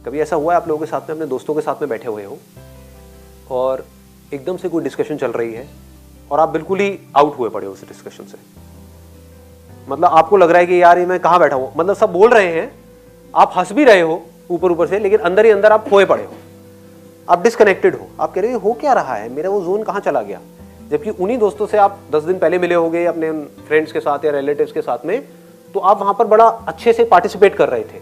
कभी ऐसा हुआ है आप लोगों के साथ में, अपने दोस्तों के साथ में बैठे हुए हो और एकदम से कोई डिस्कशन चल रही है और आप बिल्कुल ही आउट हुए पड़े हो उस डिस्कशन से? मतलब आपको लग रहा है कि यार ये मैं कहाँ बैठा हूँ, मतलब सब बोल रहे हैं, आप हंस भी रहे हो ऊपर ऊपर से, लेकिन अंदर ही अंदर आप खोए पड़े हो, आप डिस्कनेक्टेड हो। आप कह रहे हो क्या रहा है, मेरा वो जोन कहाँ चला गया? जबकि उन्हीं दोस्तों से आप 10 दिन पहले मिले होंगे अपने फ्रेंड्स के साथ या रिलेटिव्स के साथ में, तो आप वहां पर बड़ा अच्छे से पार्टिसिपेट कर रहे थे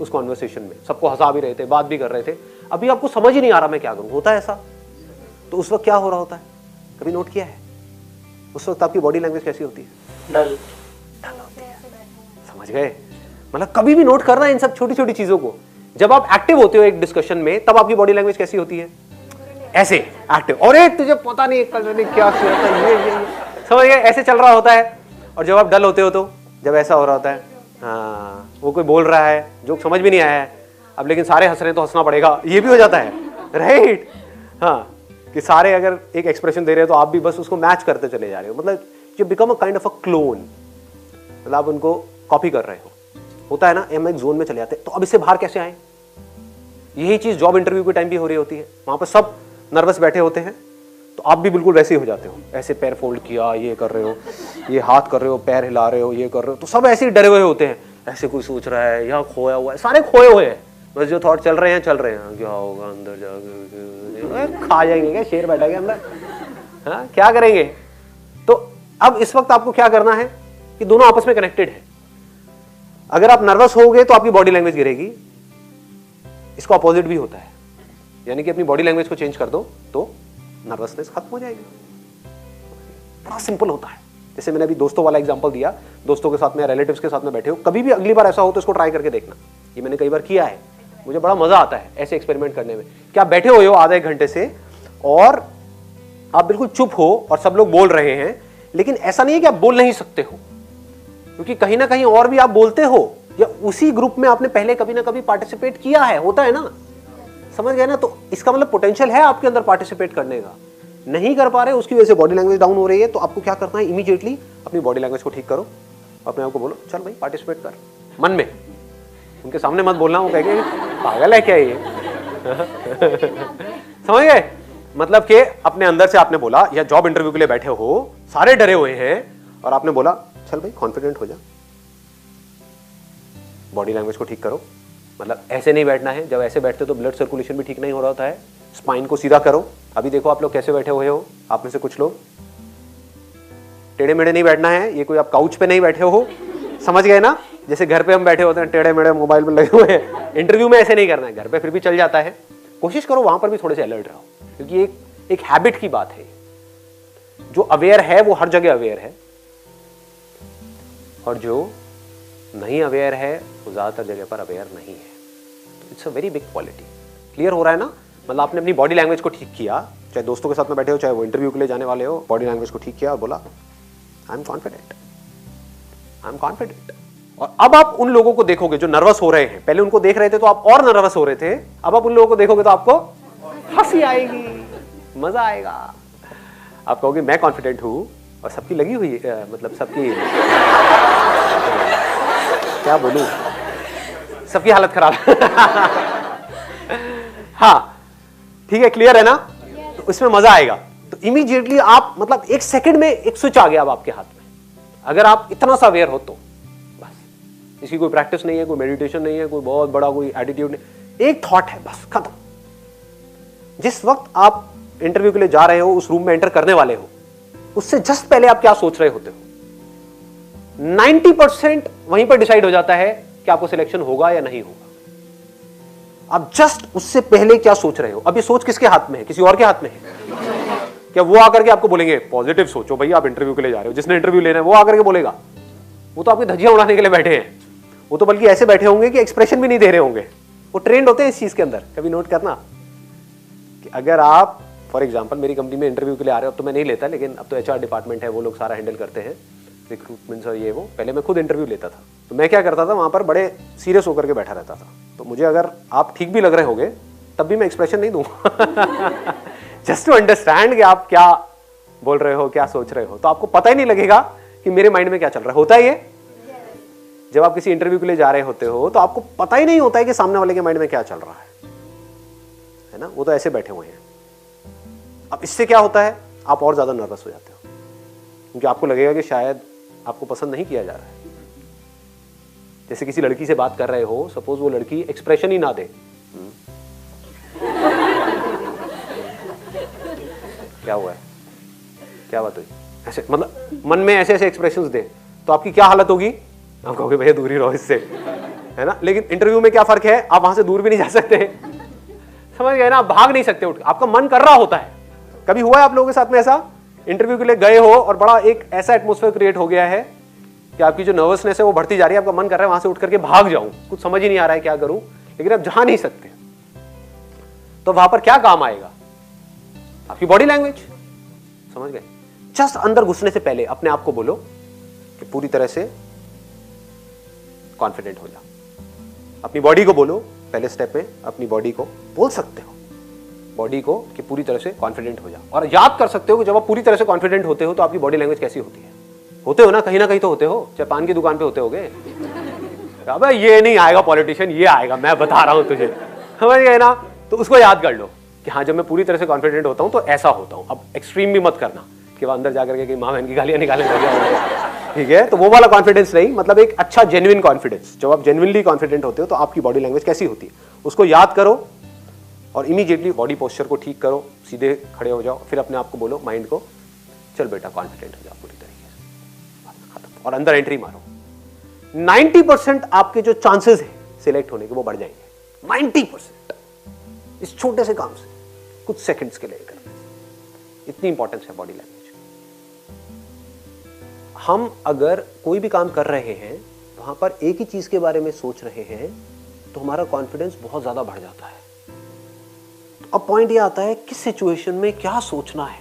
उस कॉन्वर्सेशन में, सबको हंसा भी रहे थे, बात भी कर रहे थे। अभी आपको समझ ही नहीं आ रहा मैं क्या करूं, होता है ऐसा? तो उस वक्त क्या हो रहा होता है, कभी नोट किया है? उस वक्त आपकी बॉडी लैंग्वेज कैसी होती है? डल होती है। समझ गए? मतलब कभी भी नोट करना इन सब छोटी छोटी चीजों को। जब आप एक्टिव होते हो एक डिस्कशन में, तब आपकी बॉडी लैंग्वेज कैसी होती है? ऐसे एक्टिव, और तुझे पता नहीं कल मैंने क्या किया था, ये समझ गए, ऐसे चल रहा होता है। और जब आप डल होते हो तो जब ऐसा हो रहा होता है, हाँ वो कोई बोल रहा है जो समझ भी नहीं आया है अब, लेकिन सारे हंस रहे हैं तो हंसना पड़ेगा, ये भी हो जाता है, राइट? हाँ, कि सारे अगर एक एक्सप्रेशन दे रहे हैं तो आप भी बस उसको मैच करते चले जा रहे हो, मतलब you become a kind of a clone, मतलब आप उनको कॉपी कर रहे हो। होता है ना, हम एक जोन में चले जाते हैं। तो अब इससे बाहर कैसे आए? यही चीज जॉब इंटरव्यू के टाइम भी हो रही होती है, वहां पर सब नर्वस बैठे होते हैं, तो आप भी बिल्कुल वैसे ही हो जाते हो, ऐसे पैर फोल्ड किया, ये कर रहे हो, ये हाथ कर रहे हो, पैर हिला रहे हो, ये कर रहे हो, तो सब ऐसे ही डरे हुए होते हैं, ऐसे कोई सोच रहा है या खोया हुआ है, सारे खोए हुए हैं, बस जो थॉट चल रहे हैं चल रहे हैं, क्या होगा अंदर जाके, खा जाएंगे क्या, शेर बैठा गया अंदर, हाँ क्या करेंगे? तो अब इस वक्त आपको क्या करना है कि दोनों आपस में कनेक्टेड है। अगर आप नर्वस होगे तो आपकी बॉडी लैंग्वेज गिरेगी, इसका अपोजिट भी होता है, यानी कि अपनी बॉडी लैंग्वेज को चेंज कर दो तो नर्वसनेस खत्म हो जाएगी। बड़ा सिंपल होता है। जैसे मैंने अभी दोस्तों वाला एग्जांपल दिया, दोस्तों के साथ में, रिलेटिव्स के साथ में बैठे हो, कभी भी अगली बार ऐसा हो तो इसको ट्राई करके देखना। ये मैंने कई बार किया है, मुझे बड़ा मजा आता है ऐसे एक्सपेरिमेंट करने में। क्या बैठे हुए हो आधा एक घंटे से और आप बिल्कुल चुप हो और सब लोग बोल रहे हैं, लेकिन ऐसा नहीं है कि आप बोल नहीं सकते हो, क्योंकि कहीं ना कहीं और भी आप बोलते हो, या उसी ग्रुप में आपने पहले कभी ना कभी पार्टिसिपेट किया है, होता है ना, समझ गए ना? तो इसका मतलब पोटेंशियल है आपके अंदर पार्टिसिपेट करने का, नहीं कर पा रहे, उसकी वजह से बॉडी लैंग्वेज डाउन हो रही है। तो आपको क्या करना है, इमीडिएटली अपनी बॉडी लैंग्वेज को ठीक करो, अपने आप को बोलो चल भाई पार्टिसिपेट कर, मन में, उनके सामने मत बोलना, वो कहेंगे पागल है क्या ये समझ गए? मतलब कि अपने अंदर से आपने बोला, या जॉब इंटरव्यू के लिए बैठे हो, सारे डरे हुए हैं और आपने बोला चल भाई कॉन्फिडेंट हो जा, बॉडी लैंग्वेज को ठीक करो। मतलब ऐसे नहीं बैठना है, जब ऐसे बैठते तो ब्लड सर्कुलेशन भी ठीक नहीं हो रहा होता है। स्पाइन को सीधा करो। अभी देखो आप लोग कैसे बैठे हुए हो, आप में से कुछ लोग टेढ़े मेढ़े नहीं बैठना है, ये कोई आप काउच पे नहीं बैठे हो, समझ गए ना? जैसे घर पे हम बैठे होते हैं टेढ़े मेढ़े मोबाइल पे लगे हुए हैं, इंटरव्यू में ऐसे नहीं करना है, घर पे फिर भी चल जाता है। कोशिश करो वहां पर भी थोड़े से अलर्ट रहो, क्योंकि एक हैबिट की बात है। जो अवेयर है वो हर जगह अवेयर है, और जो नहीं अवेयर है वो ज्यादातर जगह पर अवेयर नहीं है। It's a very big quality. Clear हो रहा है ना? मतलब आपने अपनी बॉडी लैंग्वेज को ठीक किया, चाहे दोस्तों के साथ में बैठे हो, चाहे वो इंटरव्यू के लिए जाने वाले हो, बॉडी लैंग्वेज को ठीक किया और बोला I am confident, I am confident. और अब आप उन लोगों को देखोगे जो नर्वस हो रहे हैं, पहले उनको देख रहे थे तो आप और नर्वस हो रहे थे, अब आप उन लोगों को देखोगे तो आपको हंसी आएगी, मजा आएगा। आप कहोगे मैं कॉन्फिडेंट हूं और सबकी लगी हुई मतलब सबकी क्या बोलूं, सबकी हालत खराब हाँ ठीक है, क्लियर है ना? तो इसमें मजा आएगा। तो इमीडिएटली आप मतलब एक सेकंड में एक स्विच आ गया अब आपके हाथ में, अगर आप इतना सा अवेयर हो तो बस। इसकी कोई प्रैक्टिस नहीं है, कोई मेडिटेशन नहीं है, कोई बहुत बड़ा कोई एटीट्यूड नहीं, एक थॉट है बस, खत्म। जिस वक्त आप इंटरव्यू के लिए जा रहे हो, उस रूम में एंटर करने वाले हो, उससे जस्ट पहले आप क्या सोच रहे होते हो, 90% वहीं पर डिसाइड हो जाता है कि आपको सिलेक्शन होगा या नहीं होगा। आप जस्ट उससे पहले क्या सोच रहे हो। अब ये सोच किसके हाथ में है? किसी और के हाथ में है क्या? वो आकर के आपको बोलेंगे पॉजिटिव सोचो भाई, आप इंटरव्यू के लिए जा रहे हो, जिसने इंटरव्यू लेना है वो आकर के बोलेगा? वो तो आपकी धज्जियां उड़ाने के लिए बैठे हैं, वो तो बल्कि ऐसे बैठे होंगे कि एक्सप्रेशन भी नहीं दे रहे होंगे। वो ट्रेंड होते हैं इस चीज के अंदर। कभी नोट करना कि अगर आप फॉर एग्जाम्पल मेरी कंपनी में इंटरव्यू के लिए आ रहे हो, अब तो मैं नहीं लेता, लेकिन अब तो HR डिपार्टमेंट है, वो लोग सारा हैंडल करते हैं, रिक्रूटमेंट और ये वो। पहले मैं खुद इंटरव्यू लेता था, तो मैं क्या करता था, वहां पर बड़े सीरियस होकर के बैठा रहता था। तो मुझे अगर आप ठीक भी लग रहे होगे तब भी मैं एक्सप्रेशन नहीं दूंगा जस्ट टू अंडरस्टैंड कि आप क्या बोल रहे हो, क्या सोच रहे हो, तो आपको पता ही नहीं लगेगा कि मेरे माइंड में क्या चल रहा है। होता है ये? जब आप किसी इंटरव्यू के लिए जा रहे होते हो तो आपको पता ही नहीं होता है कि सामने वाले के माइंड में क्या चल रहा है ना, वो तो ऐसे बैठे हुए हैं। अब इससे क्या होता है, आप और ज्यादा नर्वस हो जाते हो, क्योंकि आपको लगेगा कि शायद आपको पसंद नहीं किया जा रहा है। जैसे किसी लड़की से बात कर रहे हो, सपोज वो लड़की एक्सप्रेशन ही ना दे, क्या हुआ है, क्या बात हुई, ऐसे मतलब मन में ऐसे ऐसे एक्सप्रेशंस दे, तो आपकी क्या हालत होगी, आप कहोगे भैया दूर ही रहो इससे, है ना। लेकिन इंटरव्यू में क्या फर्क है, आप वहां से दूर भी नहीं जा सकते, समझ गए ना, आप भाग नहीं सकते उठ, आपका मन कर रहा होता है। कभी हुआ है आप लोगों के साथ में ऐसा, इंटरव्यू के लिए गए हो और बड़ा एक ऐसा एटमॉस्फेयर क्रिएट हो गया है कि आपकी जो नर्वसनेस है वो बढ़ती जा रही है, आपका मन कर रहा है वहां से उठ करके भाग जाऊं, कुछ समझ ही नहीं आ रहा है क्या करूं, लेकिन आप जा नहीं सकते। तो वहां पर क्या काम आएगा, आपकी बॉडी लैंग्वेज, समझ गए। जस्ट अंदर घुसने से पहले अपने आप को बोलो कि पूरी तरह से कॉन्फिडेंट हो जाओ। अपनी बॉडी को बोलो, पहले स्टेप में अपनी बॉडी को बोल सकते हो, बॉडी को कि पूरी तरह से कॉन्फिडेंट हो जाओ। और याद कर सकते हो कि जब आप पूरी तरह से कॉन्फिडेंट होते हो तो आपकी बॉडी लैंग्वेज कैसी होती है। होते हो ना कहीं तो होते हो, चाहे पान की दुकान पे होते होगे, अबे ये नहीं आएगा पॉलिटिशियन, ये आएगा, मैं बता रहा हूं तुझे, समझ गए ना। तो उसको याद कर लो कि हाँ जब मैं पूरी तरह से कॉन्फिडेंट होता हूं तो ऐसा होता हूं। अब एक्सट्रीम भी मत करना कि वह अंदर जाकर के माँ बहन की गालियां निकालने लगे, ठीक है। तो वो वाला कॉन्फिडेंस नहीं, मतलब एक अच्छा जेन्युइन कॉन्फिडेंस। जब आप जेन्युइनली कॉन्फिडेंट होते हो तो आपकी बॉडी लैंग्वेज कैसी होती है उसको याद करो और इमीडिएटली बॉडी पोस्चर को ठीक करो, सीधे खड़े हो जाओ, फिर अपने आप को बोलो, माइंड को, चल बेटा कॉन्फिडेंट हो जाओ पूरी तरीके से, खत्म, और अंदर एंट्री मारो। 90% आपके जो चांसेस है सिलेक्ट होने के वो बढ़ जाएंगे। 90% इस छोटे से काम से, कुछ सेकंड्स के लिए करने से, इतनी इंपॉर्टेंस है बॉडी लैंग्वेज। हम अगर कोई भी काम कर रहे हैं वहां पर एक ही चीज के बारे में सोच रहे हैं तो हमारा कॉन्फिडेंस बहुत ज्यादा बढ़ जाता है। अब पॉइंट ये आता है किस सिचुएशन में क्या सोचना है,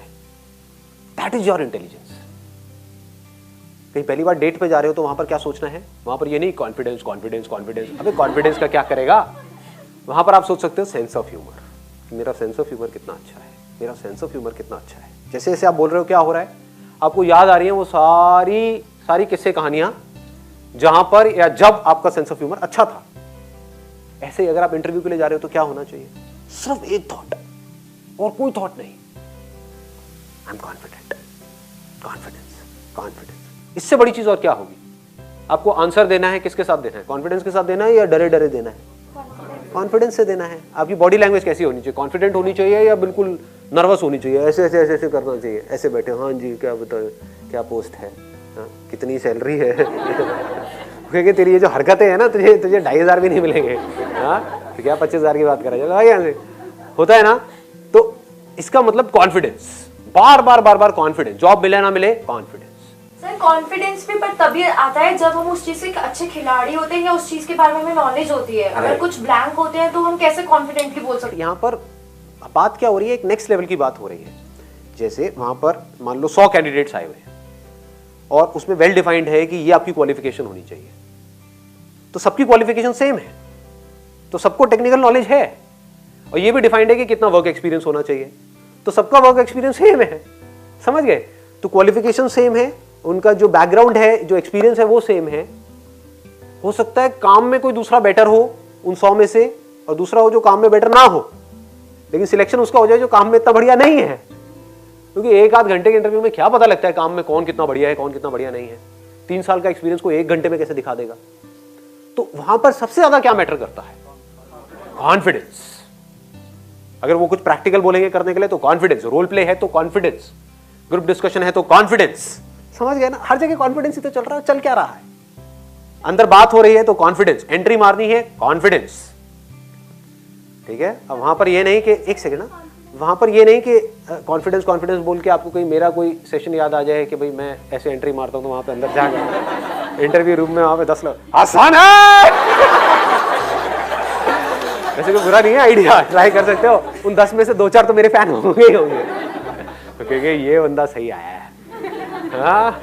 दैट इज योर इंटेलिजेंस। कहीं पहली बार डेट पे जा रहे हो तो वहां पर क्या सोचना है, वहां पर ये नहीं कॉन्फिडेंस कॉन्फिडेंस कॉन्फिडेंस, अबे कॉन्फिडेंस का क्या करेगा, वहां पर आप सोच सकते हो सेंस ऑफ ह्यूमर। मेरा सेंस ऑफ ह्यूमर कितना अच्छा है, मेरा सेंस ऑफ ह्यूमर कितना अच्छा है। जैसे जैसे आप बोल रहे हो क्या हो रहा है, आपको याद आ रही है वो सारी किस्से कहानियां जहां पर या जब आपका सेंस ऑफ ह्यूमर अच्छा था। ऐसे ही अगर आप इंटरव्यू के लिए जा रहे हो तो क्या होना चाहिए, सिर्फ एक थॉट और कोई थॉट नहीं, I am confident, confidence, confidence. इससे बड़ी चीज और क्या होगी। आपको आंसर देना है, किसके साथ देना है, कॉन्फिडेंस के साथ देना है या डरे डरे देना है, कॉन्फिडेंस से देना है। आपकी बॉडी लैंग्वेज कैसी होनी चाहिए, कॉन्फिडेंट होनी चाहिए या बिल्कुल नर्वस होनी चाहिए, ऐसे ऐसे ऐसे ऐसे करना चाहिए, ऐसे बैठे, हाँ जी क्या बताओ, क्या पोस्ट है, हाँ कितनी सैलरी है क्योंकि तेरी ये जो हरकतें हैं ना, तुझे 2,500 भी नहीं मिलेंगे, हाँ तो क्या 25,000 की बात करा जाए, यहाँ से होता है ना। तो इसका मतलब कॉन्फिडेंस, बार बार कॉन्फिडेंस, जॉब मिले ना मिले कॉन्फिडेंस। सर कॉन्फिडेंस भी पर तभी आता है जब हम उस चीज के अच्छे खिलाड़ी होते हैं या उस चीज के बारे में हमें नॉलेज होती है। अगर कुछ ब्लैंक होते हैं तो हम कैसे कॉन्फिडेंटली बोल सकते हैं। यहाँ पर बात क्या हो रही है, एक नेक्स्ट लेवल की बात हो रही है। जैसे वहां पर मान लो 100 कैंडिडेट्स आए हुए हैं और उसमें वेल डिफाइंड है कि ये आपकी क्वालिफिकेशन होनी चाहिए, तो सबकी क्वालिफिकेशन सेम है, तो सबको टेक्निकल नॉलेज है, और ये भी डिफाइंड है कि कितना वर्क एक्सपीरियंस होना चाहिए, तो सबका वर्क एक्सपीरियंस सेम है, समझ गए। तो क्वालिफिकेशन सेम है, उनका जो बैकग्राउंड है, जो एक्सपीरियंस है वो सेम है। हो सकता है काम में कोई दूसरा बेटर हो उन 100 में से और दूसरा हो जो काम में बेटर ना हो, लेकिन सिलेक्शन उसका हो जाए जो काम में इतना बढ़िया नहीं है, क्योंकि एक आध घंटे के इंटरव्यू में क्या पता लगता है काम में कौन कितना बढ़िया है कौन कितना बढ़िया नहीं है। 3 साल का एक्सपीरियंस को 1 घंटे में कैसे दिखा देगा। तो वहां पर सबसे ज्यादा क्या मैटर करता है, कॉन्फिडेंस। अगर वो कुछ प्रैक्टिकल बोलेंगे करने के लिए तो कॉन्फिडेंस, रोल प्ले है तो कॉन्फिडेंस, ग्रुप डिस्कशन है तो कॉन्फिडेंस, समझ गए ना। हर जगह कॉन्फिडेंस ही तो चल रहा है, चल क्या रहा है, अंदर बात हो रही है तो कॉन्फिडेंस, एंट्री मारनी है कॉन्फिडेंस, ठीक है। अब वहां पर ये नहीं कि एक सेकंड ना, वहां पर ये नहीं कि कॉन्फिडेंस कॉन्फिडेंस बोल के आपको कोई मेरा कोई सेशन याद आ जाए कि भाई मैं ऐसे एंट्री मारता हूं तो वहां पे अंदर जाकर इंटरव्यू रूम में वहां पे 10 लोग आसान है वैसे कोई बुरा नहीं है आइडिया, ट्राई कर सकते हो। उन 10 में से 2-4 तो मेरे फैन होंगे ही होंगे, तो क्योंकि ये बंदा सही आया है। हाँ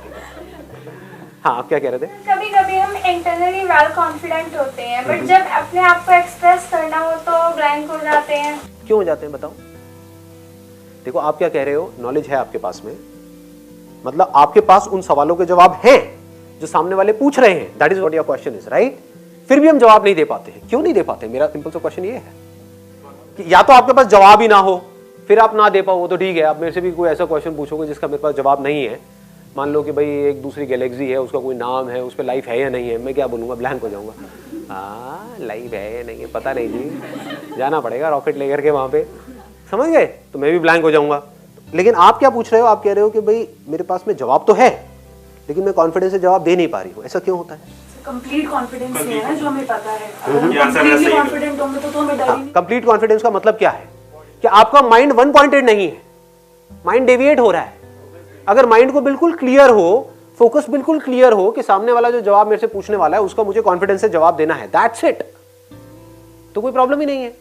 आप क्या कह रहे थे। कभी कभी हम इंटरनली वेल कॉन्फिडेंट होते हैं बट जब अपने आप को एक्सप्रेस करना हो तो ब्लैंक हो जाते हैं। क्यों हो जाते हैं बताओ। देखो आप क्या कह रहे हो, नॉलेज है आपके पास में, मतलब आपके पास उन सवालों के जवाब हैं, जो सामने वाले पूछ रहे हैं, that is what your question is, right? फिर भी हम जवाब नहीं दे पाते हैं। क्यों नहीं दे पाते? मेरा सिंपल सा क्वेश्चन ये है कि या तो आपके पास जवाब ही ना हो, फिर आप ना दे पाओ, वो तो ठीक है। आप मेरे से भी कोई ऐसा क्वेश्चन पूछोगे जिसका मेरे पास जवाब नहीं है, मान लो कि भाई एक दूसरी गैलेक्सी है, उसका कोई नाम है, उस पर लाइफ है या नहीं है, मैं क्या बोलूँगा? ब्लैंक हो जाऊँगा। हाँ, लाइफ है या नहीं है पता नहीं जी, जाना पड़ेगा रॉकेट लेकर के वहाँ पे, समझ गए? तो मैं भी ब्लैंक हो जाऊँगा। लेकिन आप क्या पूछ रहे हो? आप कह रहे हो कि भाई मेरे पास में जवाब तो है, लेकिन मैं कॉन्फिडेंस से जवाब दे नहीं पा रही हूँ। ऐसा क्यों होता है? कंप्लीट कॉन्फिडेंस है ना, जो हमें पता है। कंप्लीटली कॉन्फिडेंट होंगे तो हमें डर ही नहीं। कंप्लीट कॉन्फिडेंस का मतलब क्या है? कि आपका माइंड वन पॉइंटेड नहीं है, माइंड डेविएट हो रहा है। अगर माइंड को बिल्कुल क्लियर हो, फोकस बिल्कुल क्लियर हो कि सामने वाला जो जवाब मेरे से पूछने वाला है उसका मुझे कॉन्फिडेंस से जवाब देना है, दैट्स इट, तो कोई प्रॉब्लम ही नहीं है।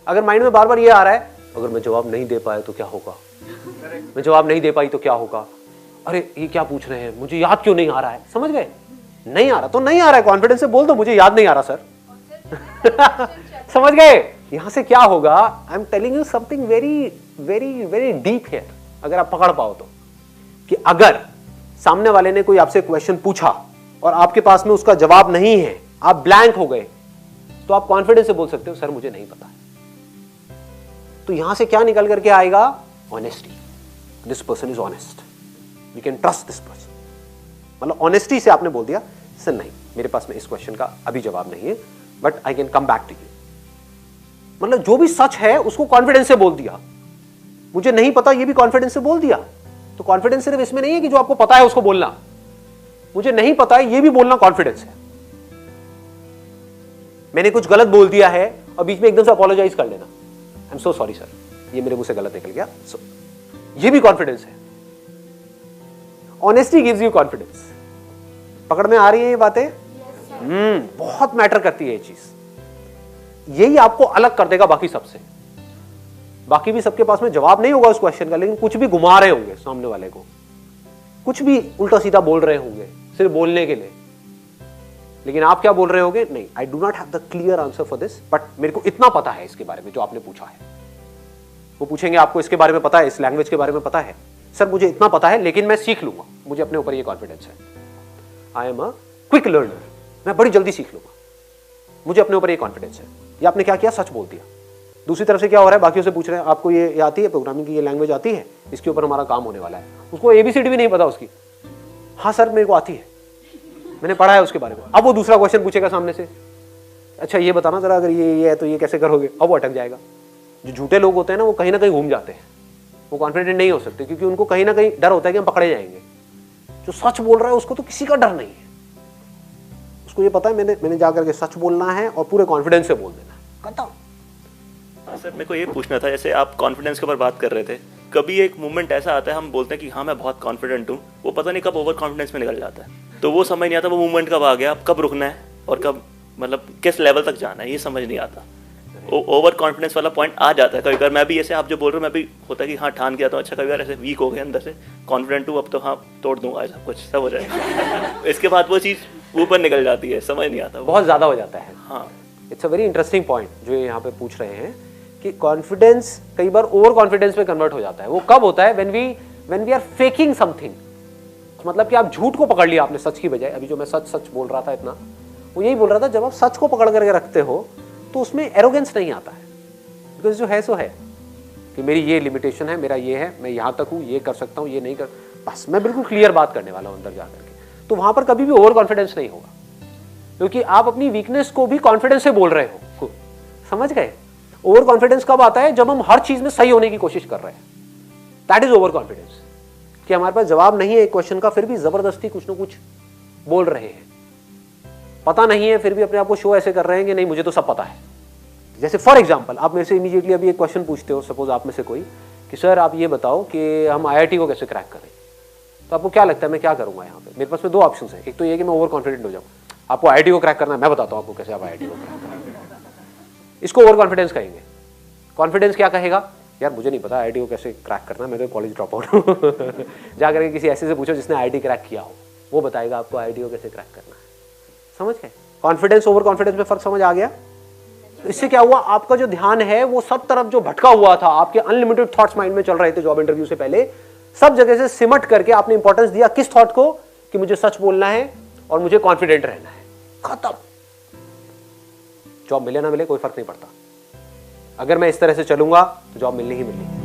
अगर माइंड में बार बार ये आ रहा है, अगर मैं जवाब नहीं दे पाया तो क्या होगा, मैं जवाब नहीं दे पाई तो क्या होगा, अरे ये क्या पूछ रहे हैं, मुझे याद क्यों नहीं आ रहा है, समझ गए? नहीं आ रहा तो नहीं आ रहा है, कॉन्फिडेंस से बोल दो मुझे याद नहीं आ रहा सर। समझ गए? यहां से क्या होगा? I am telling you something very very very deep here, अगर आप पकड़ पाओ तो, कि अगर सामने वाले ने कोई आपसे क्वेश्चन पूछा और आपके पास में उसका जवाब नहीं है, आप ब्लैंक हो गए, तो आप कॉन्फिडेंस से बोल सकते हो सर मुझे नहीं पता है। तो यहां से क्या निकल करके आएगा? Honesty. This person is honest, we can trust this person. मतलब ऑनेस्टी से आपने बोल दिया सर नहीं, मेरे पास में इस क्वेश्चन का अभी जवाब नहीं है, but I can come back to you. मतलब जो भी सच है उसको कॉन्फिडेंस से बोल दिया। मुझे नहीं पता ये भी कॉन्फिडेंस से बोल दिया। तो कॉन्फिडेंस सिर्फ इसमें नहीं है कि जो आपको पता है उसको बोलना, मुझे नहीं पता है ये भी बोलना कॉन्फिडेंस है। मैंने कुछ गलत बोल दिया है और बीच में एकदम से अपोलोजाइज कर लेना, I am so sorry sir, ये मेरे मुंह से गलत निकल गया, सो ये भी कॉन्फिडेंस है। Honesty gives you confidence. पकड़ में आ रही है ये बातें? बहुत मैटर करती है ये चीज। यही आपको अलग कर देगा बाकी सबसे। बाकी भी सबके पास में जवाब नहीं होगा उस क्वेश्चन का, लेकिन कुछ भी घुमा रहे होंगे सामने वाले को, कुछ भी उल्टा सीधा बोल रहे होंगे सिर्फ बोलने के लिए। लेकिन आप क्या बोल रहे होगे? नहीं, I do not have the clear answer for this, but मेरे को इतना पता है इसके बारे में जो आपने पूछा है। वो पूछेंगे आपको इसके बारे में पता है, इस लैंग्वेज के बारे में पता है? सर मुझे इतना पता है लेकिन मैं सीख लूंगा, मुझे अपने ऊपर ये कॉन्फिडेंस है, I am a quick learner, मैं बड़ी जल्दी सीख लूंगा, मुझे अपने ऊपर ये कॉन्फिडेंस है। ये आपने क्या किया? सच बोल दिया। दूसरी तरफ से क्या हो रहा है? बाकियों से पूछ रहे हैं आपको ये आती है, प्रोग्रामिंग की ये लैंग्वेज आती है, इसके ऊपर हमारा काम होने वाला है। उसको एबीसीडी भी नहीं पता उसकी, हाँ सर मेरे को आती है, मैंने पढ़ा है उसके बारे में। अब वो दूसरा क्वेश्चन पूछेगा सामने से, अच्छा ये बताना जरा, अगर ये है तो ये कैसे करोगे? अब वो अटक जाएगा। जो झूठे लोग होते हैं ना, वो कहीं ना कहीं घूम जाते हैं, वो कॉन्फिडेंट नहीं हो सकते, क्योंकि उनको कहीं ना कहीं डर होता है कि हम पकड़े जाएंगे। जो सच बोल रहा है उसको तो किसी का डर नहीं है, उसको ये पता है मैंने जाकर के सच बोलना है और पूरे कॉन्फिडेंस से बोल देना है, खत्म। सर मेरे को ये पूछना था, जैसे आप कॉन्फिडेंस के ऊपर बात कर रहे थे, कभी एक मोमेंट ऐसा आता है हम बोलते हैं कि हाँ मैं बहुत कॉन्फिडेंट हूँ, वो पता नहीं कब ओवर कॉन्फिडेंस में निकल जाता है, तो वो समझ नहीं आता वो मोमेंट कब आ गया, अब कब रुकना है और कब मतलब किस लेवल तक जाना है, ये समझ नहीं आता। ओवर कॉन्फिडेंस वाला पॉइंट आ जाता है कभी बार। मैं भी ऐसे आप जो बोल रहे हो, मैं भी होता है कि हाँ ठान गया तो अच्छा, कभी बार ऐसे वीक हो गए अंदर से, कॉन्फिडेंट हूँ अब तो हाँ तोड़ दूंगा सब कुछ, सब हो जाएगा। इसके बाद वो चीज़ ऊपर निकल जाती है, समझ नहीं आता, बहुत ज्यादा हो जाता है। हाँ, it's a very interesting point जो ये यहाँ पे पूछ रहे हैं कि कॉन्फिडेंस कई बार ओवर कॉन्फिडेंस में कन्वर्ट हो जाता है। वो कब होता है? When we are faking something, मतलब कि आप झूठ को पकड़ लिया आपने सच की बजाय। अभी जो मैं सच बोल रहा था इतना, वो यही बोल रहा था, जब आप सच को पकड़ करके रखते हो तो उसमें एरोगेंस नहीं आता है, बिकॉज जो है सो है कि मेरी ये लिमिटेशन है, मेरा ये है, मैं यहाँ तक हूँ, ये कर सकता हूँ, ये नहीं कर, बस मैं बिल्कुल क्लियर बात करने वाला हूँ अंदर जाकर के। तो वहां पर कभी भी ओवर कॉन्फिडेंस नहीं होगा, क्योंकि आप अपनी वीकनेस को भी कॉन्फिडेंस से बोल रहे हो। समझ गए? ओवर कॉन्फिडेंस कब आता है? जब हम हर चीज में सही होने की कोशिश कर रहे हैं, दैट इज ओवर कॉन्फिडेंस। कि हमारे पास जवाब नहीं है एक क्वेश्चन का, फिर भी जबरदस्ती कुछ ना कुछ बोल रहे हैं, पता नहीं है फिर भी अपने आप को शो ऐसे कर रहे हैं कि नहीं मुझे तो सब पता है। जैसे फॉर एग्जाम्पल आप मेरे से इमीडिएटली अभी एक क्वेश्चन पूछते हो, सपोज आप में से कोई, कि सर आप ये बताओ कि हम IIT को कैसे क्रैक करें, तो आपको क्या लगता है मैं क्या करूंगा यहाँ पे? मेरे पास में दो ऑप्शन है, एक तो ये कि मैं ओवर कॉन्फिडेंट हो जाऊँ, आपको IIT को क्रैक करना है, मैं बताता हूँ आपको कैसे आप IIT को क्रैक करेंगे, इसको ओवर कॉन्फिडेंस कहेंगे। कॉन्फिडेंस क्या कहेगा? यार मुझे नहीं पता IIT को कैसे क्रैक करना है, मैं तो कॉलेज ड्रॉप आउट हूँ। जाकर के किसी ऐसे से पूछो जिसने IIT क्रैक किया हो, वो बताएगा आपको IIT को कैसे क्रैक करना है। समझ गए? कॉन्फिडेंस ओवर कॉन्फिडेंस में फर्क समझ आ गया? तो इससे क्या हुआ? आपका जो ध्यान है वो सब तरफ जो भटका हुआ था, आपके अनलिमिटेड थॉट्स माइंड में चल रहे थे जॉब इंटरव्यू से पहले, सब जगह से सिमट करके आपने इंपॉर्टेंस दिया किस थॉट को? कि मुझे सच बोलना है और मुझे कॉन्फिडेंट रहना है, खत्म। जॉब मिले ना मिले कोई फर्क नहीं पड़ता, अगर मैं इस तरह से चलूंगा तो जॉब मिलनी ही मिलनी है।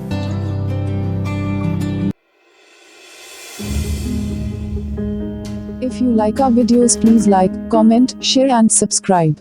If you like our videos, please like, comment, share and subscribe.